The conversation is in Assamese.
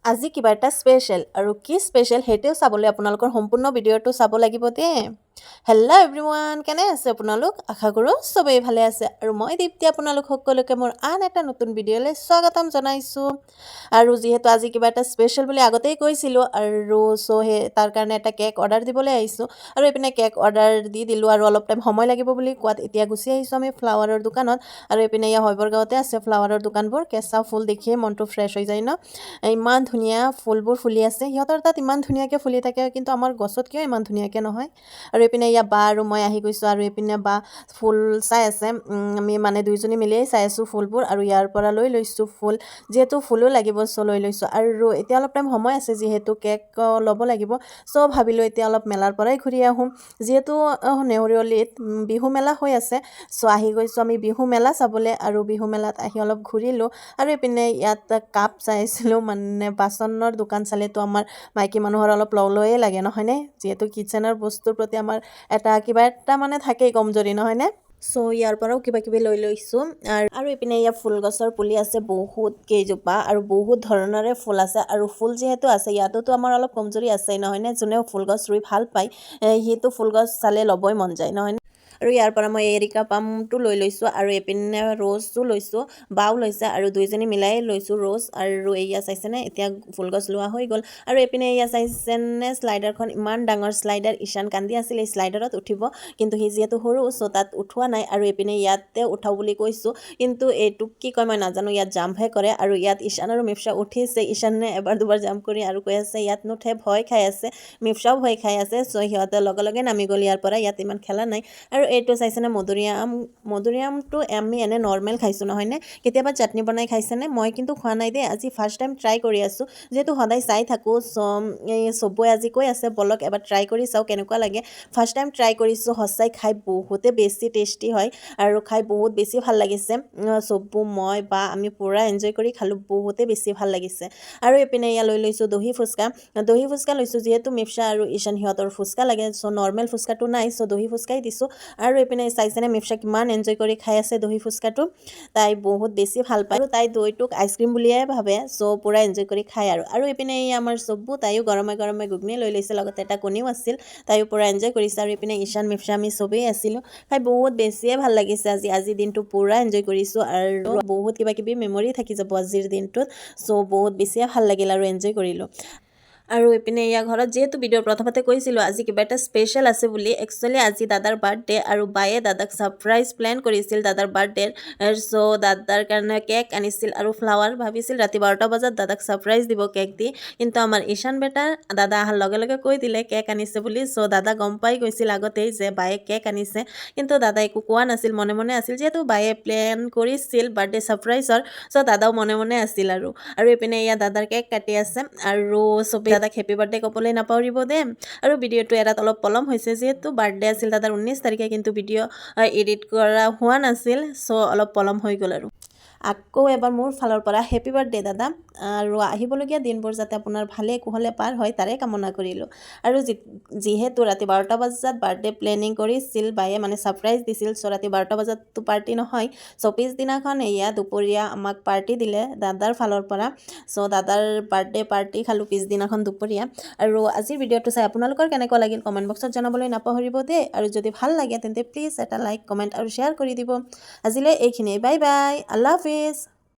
আজি কিবা এটা স্পেচিয়েল আৰু কি স্পেচিয়েল সেইটোও চাবলৈ আপোনালোকৰ সম্পূৰ্ণ ভিডিঅ'টো চাব লাগিব দেই। হেল্ল' এভৰিৱান, কেনে আছে আপোনালোক? আশা কৰোঁ চবেই ভালে আছে আৰু মই দীপ্তি আপোনালোক সকলোকে মোৰ আন এটা নতুন ভিডিঅ'লৈ স্বাগতম জনাইছোঁ। আৰু যিহেতু আজি কিবা এটা স্পেচিয়েল বুলি আগতেই কৈছিলোঁ আৰু তাৰ কাৰণে এটা কেক অৰ্ডাৰ দিবলৈ আহিছোঁ আৰু এইপিনে কেক অৰ্ডাৰ দি দিলোঁ আৰু অলপ টাইম সময় লাগিব বুলি কোৱাত এতিয়া গুচি আহিছোঁ আমি ফ্লাৱাৰৰ দোকানত। আৰু এইপিনে শৈবৰ গাঁৱতে আছে ফ্লাৱাৰৰ দোকানবোৰ। কেঁচা ফুল দেখিয়ে মনটো ফ্ৰেছ হৈ যায় ন। ইমান ধুনীয়া ফুলবোৰ ফুলি আছে, সিহঁতৰ তাত ইমান ধুনীয়াকৈ ফুলি থাকে, কিন্তু আমাৰ গছত কিয় ইমান ধুনীয়াকৈ নহয়। আৰু এইপিনে বা আৰু মই আহি গৈছোঁ আৰু এইপিনে বা ফুল চাই আছে। আমি মানে দুইজনী মিলিয়েই চাই আছোঁ ফুলবোৰ আৰু ইয়াৰ পৰা লৈ লৈছোঁ ফুল, যিহেতু ফুলো লাগিব লৈ লৈছোঁ। আৰু এতিয়া অলপ টাইম সময় আছে, যিহেতু কেক ল'ব লাগিব, ভাবিলোঁ এতিয়া অলপ মেলাৰ পৰাই ঘূৰি আহোঁ, যিহেতু নেউৰীয়লিত বিহু মেলা হৈ আছে। আহি গৈছোঁ আমি বিহু মেলা চাবলৈ আৰু বিহু মেলাত আহি অলপ ঘূৰিলোঁ। আৰু এইপিনে ইয়াত কাপ চাইছিলোঁ, মানে বাচনৰ দোকান চালেতো আমাৰ মাইকী মানুহৰ অলপ লৈয়ে লাগে নহয়নে, যিহেতু কিটচেনৰ বস্তুৰ প্ৰতি আমাৰ কিবা এটা মানে থাকেই কমজোৰি নহয়নে। ইয়াৰ পৰাও কিবা কিবি লৈ লৈছোঁ। আৰু এইপিনে ইয়াত ফুল গছৰ পুলি আছে বহুত কেইজোপা আৰু বহুত ধৰণৰে ফুল আছে। আৰু ফুল যিহেতু আছে ইয়াতোতো আমাৰ অলপ কমজোৰি আছেই নহয়নে। যোনেও ফুল গছ ৰুই ভাল পায় সিটো ফুল গছ চালে ল'বই মন যায় নহয়নে। আৰু ইয়াৰ পৰা মই এৰিকা পামটো লৈ লৈছোঁ আৰু এইপিনে ৰ'জটো লৈছোঁ, বাও লৈছে আৰু দুইজনী মিলাই লৈছোঁ ৰ'জ। আৰু এয়া চাইছেনে, এতিয়া ফুলগছ লোৱা হৈ গ'ল। আৰু এইপিনে এয়া চাইছেনে শ্লাইডাৰখন, ইমান ডাঙৰ শ্লাইডাৰ। ঈশান কান্দি আছিল এই শ্লাইডাৰত উঠিব, কিন্তু সি যিহেতু সৰু তাত উঠোৱা নাই। আৰু এইপিনে ইয়াতে উঠাওঁ বুলি কৈছোঁ, কিন্তু এইটোক কি কয় মই নাজানো, ইয়াত জাম্পহে কৰে। আৰু ইয়াত ঈশান আৰু মিফছা উঠিছে, ঈশানে এবাৰ দুবাৰ জাম্প কৰি আৰু কৈ আছে ইয়াত নুঠে, ভয় খাই আছে। মিফছাও ভয় খাই আছে। সিহঁতে লগে লগে নামি গ'ল ইয়াৰ পৰা, ইয়াত ইমান খেলা নাই। আৰু এইটো চাইছেনে মধুৰিআমটো আমি এনে নৰ্মেল খাইছোঁ নহয়নে, কেতিয়াবা চাটনি বনাই খাইছেনে? মই কিন্তু খোৱা নাই দেই, আজি ফাৰ্ষ্ট টাইম ট্ৰাই কৰি আছোঁ, যিহেতু সদায় চাই থাকোঁ। চবৰে আজি কৈ আছে বলক এবাৰ ট্ৰাই কৰি চাওঁ কেনেকুৱা লাগে। ফাৰ্ষ্ট টাইম ট্ৰাই কৰিছোঁ, সঁচাই খাই বহুতে বেছি টেষ্টি হয় আৰু খাই বহুত বেছি ভাল লাগিছে। মই বা আমি পূৰা এনজয় কৰি খালোঁ, বহুতে বেছি ভাল লাগিছে। আৰু এইপিনে এয়া লৈ লৈছোঁ দহি ফুচকা লৈছোঁ, যিহেতু মিফছা আৰু ঈশান সিহঁতৰ ফুচকা লাগে, নৰ্মেল ফুচকাটো নাই, দহি ফুচকাই দিছোঁ। আৰু এইপিনে চাইছেনে মিফছা কিমান এনজয় কৰি খাই আছে দহি ফুচকাটো, তাই বহুত বেছি ভাল পায় আৰু তাই দৈটোক আইচক্ৰীম বুলিয়ে ভাবে, পূৰা এনজয় কৰি খায়। আৰু এইপিনে আমাৰ তাইও গৰমে গৰমে ঘুগনি লৈ লৈছে, লগতে এটা কণীও আছিল, তাইও পূৰা এনজয় কৰিছে। আৰু এইপিনে ঈশান মিফছা আমি চবেই আছিলোঁ, খাই বহুত বেছিয়ে ভাল লাগিছে। আজিৰ দিনটো পূৰা এনজয় কৰিছোঁ আৰু বহুত কিবা কিবি মেমৰি থাকি যাব আজিৰ দিনটোত। বহুত বেছিয়ে ভাল লাগিল আৰু এনজয় কৰিলোঁ। আৰু এইপিনে ঘৰত যিহেতু ভিডিঅ'ৰ প্ৰথমতে কৈছিলোঁ আজি কিবা এটা স্পেচিয়েল আছে বুলি, একচুৱেলি আজি দাদাৰ বাৰ্থডে আৰু বায়ে দাদাক ছাৰপ্ৰাইজ প্লেন কৰিছিল দাদাৰ বাৰ্থডেৰ। দাদাৰ কাৰণে কেক আনিছিল আৰু ফ্লাৱাৰ, ভাবিছিল ৰাতি 12টা বজাত দাদাক ছাৰপ্ৰাইজ দিব কেক দি, কিন্তু আমাৰ ঈশান বেটাৰ দাদা অহাৰ লগে লগে কৈ দিলে কেক আনিছে বুলি। দাদা গম পাই গৈছিল আগতেই যে বায়ে কেক আনিছে, কিন্তু দাদা একো কোৱা নাছিল, মনে মনে আছিল, যিহেতু বায়ে প্লেন কৰিছিল বাৰ্থডে ছাৰপ্ৰাইজৰ। দাদাও মনে মনে আছিল। আৰু এইপিনে দাদাৰ কেক কাটি আছে আৰু চবেই দাদাক হেপী বাৰ্থডে ক'বলৈ নাপাহৰিব দেই। আৰু ভিডিঅ'টো এৰাত অলপ পলম হৈছে, যিহেতু বাৰ্থডে আছিল দাদাৰ 19 তাৰিখে, কিন্তু ভিডিঅ' এডিট কৰা হোৱা নাছিল, অলপ পলম হৈ গ'ল। আৰু আকৌ এবাৰ মোৰ ফালৰ পৰা হেপী বাৰ্থডে দাদা, আৰু আহিবলগীয়া দিনবোৰ যাতে আপোনাৰ ভালে কুশলে পাৰ হয় তাৰে কামনা কৰিলোঁ। আৰু যিহেতু ৰাতি 12টা বজাত বাৰ্থডে প্লেনিং কৰিছিল বায়ে, মানে ছাৰপ্ৰাইজ দিছিল, ৰাতি 12টা বজাততো পাৰ্টি নহয়, পিছদিনাখন দুপৰীয়া আমাক পাৰ্টি দিলে দাদাৰ ফালৰ পৰা। দাদাৰ বাৰ্থডে পাৰ্টি খালোঁ পিছদিনাখন দুপৰীয়া। আৰু আজিৰ ভিডিঅ'টো চাই আপোনালোকৰ কেনেকুৱা লাগিল কমেণ্ট বক্সত জনাবলৈ নাপাহৰিব দেই। আৰু যদি ভাল লাগে তেন্তে প্লিজ এটা লাইক, কমেণ্ট আৰু শ্বেয়াৰ কৰি দিব। আজিলৈ এইখিনিয়ে, বাই বাই, আল্লাহ হাফিজ।